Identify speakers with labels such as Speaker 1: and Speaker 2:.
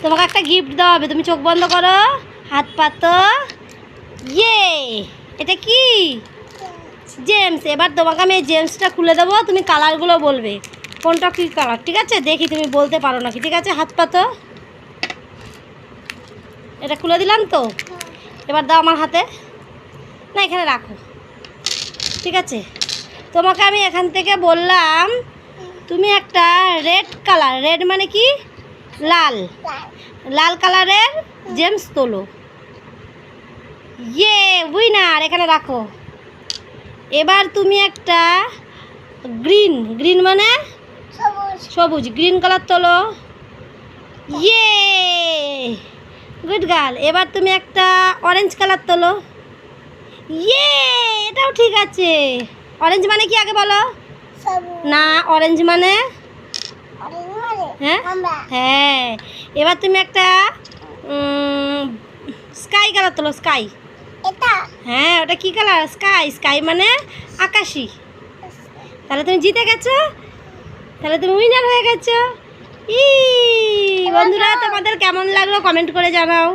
Speaker 1: তোমাকে একটা গিফট দেওয়া হবে, তুমি চোখ বন্ধ করো, হাত পাতো। ইয়ে, এটা কি? জেমস। এবার তোমাকে আমি এই জেমসটা খুলে দেবো, তুমি কালারগুলো বলবে কোনটা কী কালার, ঠিক আছে? দেখি তুমি বলতে পারো নাকি, ঠিক আছে? হাত পাতো। এটা খুলে দিলাম তো, এবার দাও আমার হাতে, না এখানে রাখো, ঠিক আছে? তোমাকে আমি এখান থেকে বললাম তুমি একটা রেড কালার, রেড মানে কি? লাল, লাল কালারের জেমস তোলো। ইয়ে, উইনার, এখানে রাখো। এবার তুমি একটা গ্রিন, গ্রিন মানে সবুজ, গ্রিন কালার তোলো। ইয়ে, গুড গার্ল। এবার তুমি একটা অরেঞ্জ কালার তোলো। ইয়ে, এটাও ঠিক আছে। অরেঞ্জ মানে কি আগে বলো? না, অরেঞ্জ মানে হ্যাঁ হ্যাঁ। এবার তুমি একটা স্কাই কালার তোলো, স্কাই। হ্যাঁ, ওটা কি কালার? স্কাই, স্কাই মানে আকাশি। তাহলে তুমি জিতে গেছো, তাহলে তুমি উইনার হয়ে গেছো। ই বন্ধুরা, তোমাদের কেমন লাগলো কমেন্ট করে জানাও।